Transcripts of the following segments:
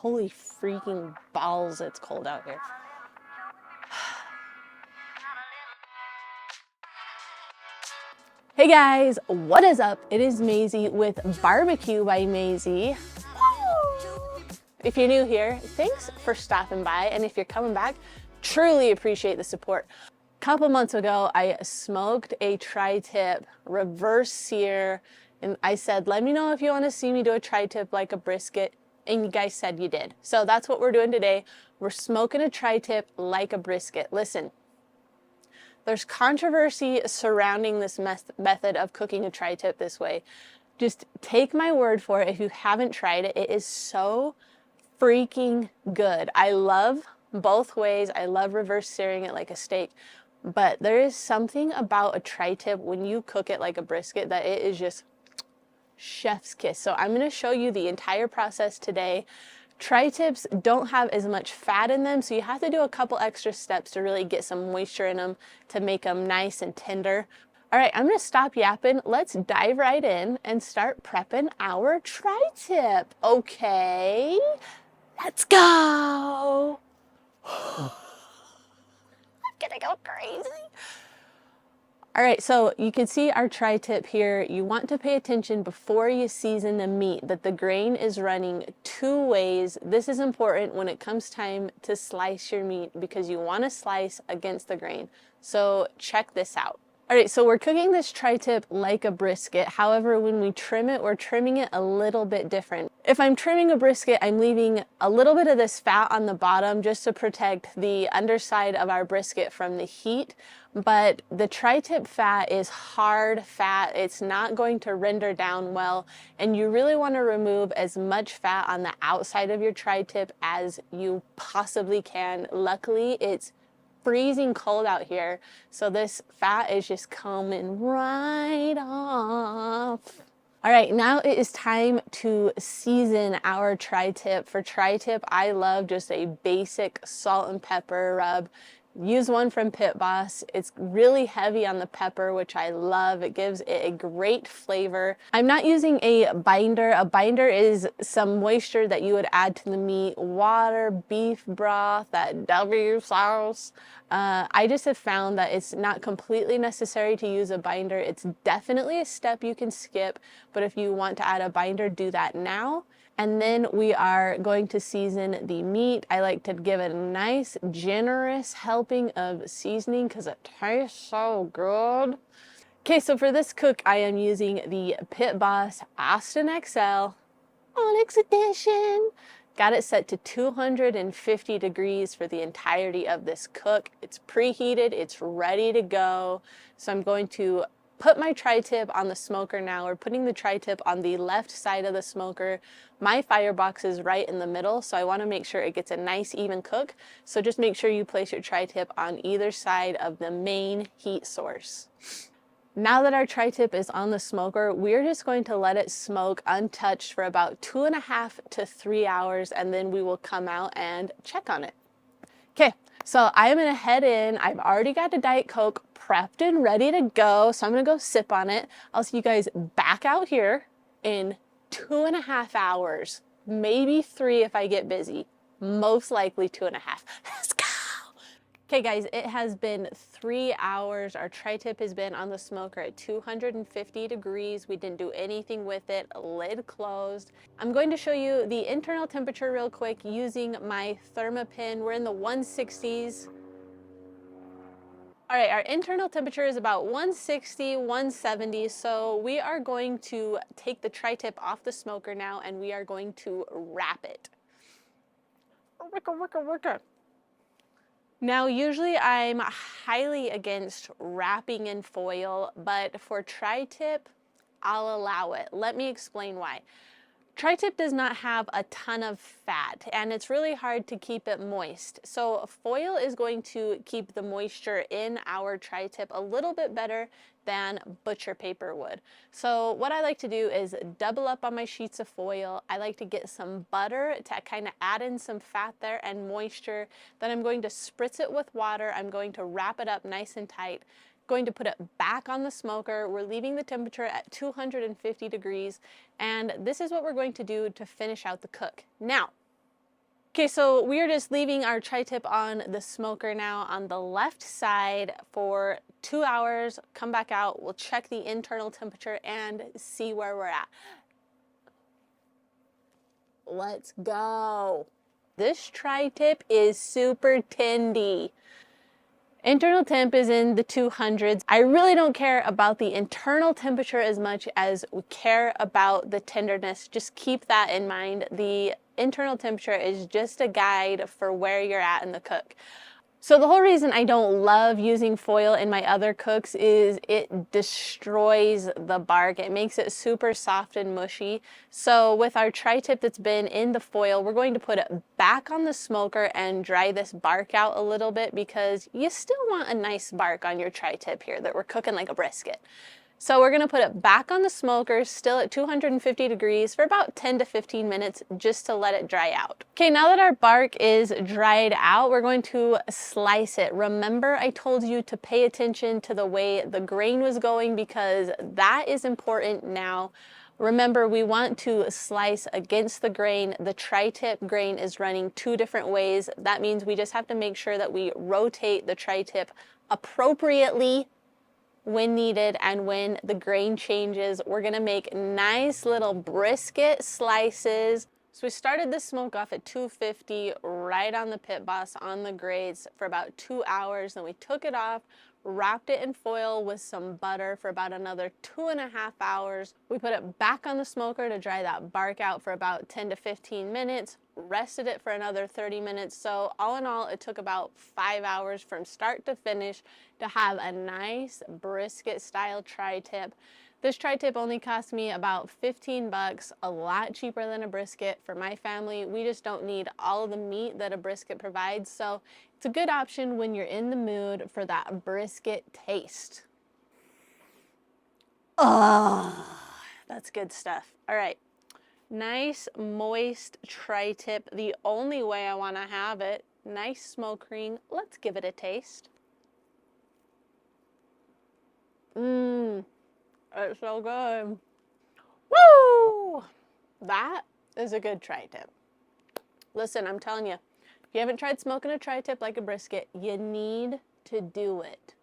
Holy freaking balls, it's cold out here. Hey guys, what is up? It is MAZIE with Barbecue by MAZIE. If you're new here, thanks for stopping by, and if you're coming back, truly appreciate the support. A couple months ago, I smoked a tri-tip reverse sear, and I said, let me know if you want to see me do a tri-tip like a brisket, and you guys said you did. So that's what we're doing today. We're smoking a tri-tip like a brisket. Listen, there's controversy surrounding this method of cooking a tri-tip this way. Just take my word for it. If you haven't tried it, it is so freaking good. I love both ways. I love reverse searing it like a steak, but there is something about a tri-tip when you cook it like a brisket that it is just chef's kiss. So I'm going to show you the entire process today. Tri-tips don't have as much fat in them, so you have to do a couple extra steps to really get some moisture in them to make them nice and tender. All right, I'm going to stop yapping. Let's dive right in and start prepping our tri-tip. Okay, let's go. I'm gonna go crazy. All right, so you can see our tri-tip here. You want to pay attention before you season the meat that the grain is running two ways. This is important when it comes time to slice your meat because you want to slice against the grain. So check this out. All right, so we're cooking this tri-tip like a brisket. However, when we trim it, we're trimming it a little bit different. If I'm trimming a brisket, I'm leaving a little bit of this fat on the bottom just to protect the underside of our brisket from the heat. But the tri-tip fat is hard fat. It's not going to render down well, and you really want to remove as much fat on the outside of your tri-tip as you possibly can. Luckily, it's freezing cold out here, so this fat is just coming right off. All right, now it is time to season our tri-tip. For tri-tip, I love just a basic salt and pepper rub. Use one from Pit Boss. It's really heavy on the pepper, which I love. It gives it a great flavor. I'm not using a binder. A binder is some moisture that you would add to the meat, water, beef broth, that W sauce. I just have found that it's not completely necessary to use a binder. It's definitely a step you can skip, but if you want to add a binder, do that now. And then we are going to season the meat. I like to give it a nice, generous helping of seasoning because it tastes so good. Okay, so for this cook, I am using the Pit Boss Austin XL Onyx Edition. Got it set to 250 degrees for the entirety of this cook. It's preheated, it's ready to go. So I'm going to put my tri-tip on the smoker now. We're putting the tri-tip on the left side of the smoker. My firebox is right in the middle, so I want to make sure it gets a nice even cook. So just make sure you place your tri-tip on either side of the main heat source. Now that our tri-tip is on the smoker, we're just going to let it smoke untouched for about 2.5 to 3 hours, and then we will come out and check on it. Okay, so I am gonna head in. I've already got a Diet Coke prepped and ready to go, so I'm gonna go sip on it. I'll see you guys back out here in 2.5 hours, maybe 3 if I get busy. Most likely 2.5. Let's go. Okay guys, it has been 3 hours. Our tri-tip has been on the smoker at 250 degrees. We didn't do anything with it, lid closed. I'm going to show you the internal temperature real quick using my Thermopin. We're in the 160s. All right, our internal temperature is about 160, 170. So we are going to take the tri-tip off the smoker now and we are going to wrap it. Now, usually I'm highly against wrapping in foil, but for tri-tip, I'll allow it. Let me explain why. Tri-tip does not have a ton of fat, and it's really hard to keep it moist. So foil is going to keep the moisture in our tri-tip a little bit better than butcher paper would. So what I like to do is double up on my sheets of foil. I like to get some butter to kind of add in some fat there and moisture. Then I'm going to spritz it with water. I'm going to wrap it up nice and tight. Going to put it back on the smoker. We're leaving the temperature at 250 degrees, and this is what we're going to do to finish out the cook. Now, Okay, so we're just leaving our tri-tip on the smoker now on the left side for 2 hours. Come back out, we'll check the internal temperature and see where we're at. Let's go. This tri-tip is super tendy. Internal temp is in the 200s. I really don't care about the internal temperature as much as we care about the tenderness. Just keep that in mind. The internal temperature is just a guide for where you're at in the cook. So the whole reason I don't love using foil in my other cooks is it destroys the bark. It makes it super soft and mushy. So with our tri-tip that's been in the foil, we're going to put it back on the smoker and dry this bark out a little bit, because you still want a nice bark on your tri-tip here that we're cooking like a brisket. So we're gonna put it back on the smoker, still at 250 degrees for about 10 to 15 minutes, just to let it dry out. Okay, now that our bark is dried out, we're going to slice it. Remember, I told you to pay attention to the way the grain was going, because that is important now. Remember, we want to slice against the grain. The tri-tip grain is running 2 different ways. That means we just have to make sure that we rotate the tri-tip appropriately when needed, and when the grain changes. We're gonna make nice little brisket slices. So we started the smoke off at 250 right on the pit boss on the grates for about 2 hours. Then we took it off, wrapped it in foil with some butter for about another 2.5 hours. We put it back on the smoker to dry that bark out for about 10 to 15 minutes, rested it for another 30 minutes. So all in all, it took about 5 hours from start to finish to have a nice brisket style tri-tip. This tri-tip only cost me about 15 bucks, a lot cheaper than a brisket. For my family, we just don't need all of the meat that a brisket provides, so it's a good option when you're in the mood for that brisket taste. Oh, that's good stuff. All right, nice moist tri-tip, the only way I want to have it. Nice smoke ring. Let's give it a taste. It's so good. Woo! That is a good tri-tip. Listen, I'm telling you, if you haven't tried smoking a tri-tip like a brisket, you need to do it.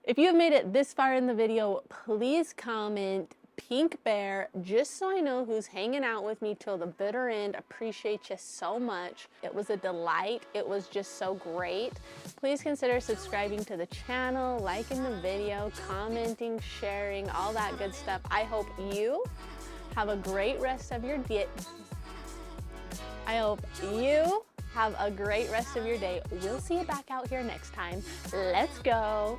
If you have made it this far in the video, please comment Pink Bear, just so I know who's hanging out with me till the bitter end. Appreciate you so much. It was a delight. It was just so great. Please consider subscribing to the channel, liking the video, commenting, sharing, all that good stuff. I hope you have a great rest of your day. I hope you have a great rest of your day. We'll see you back out here next time. Let's go.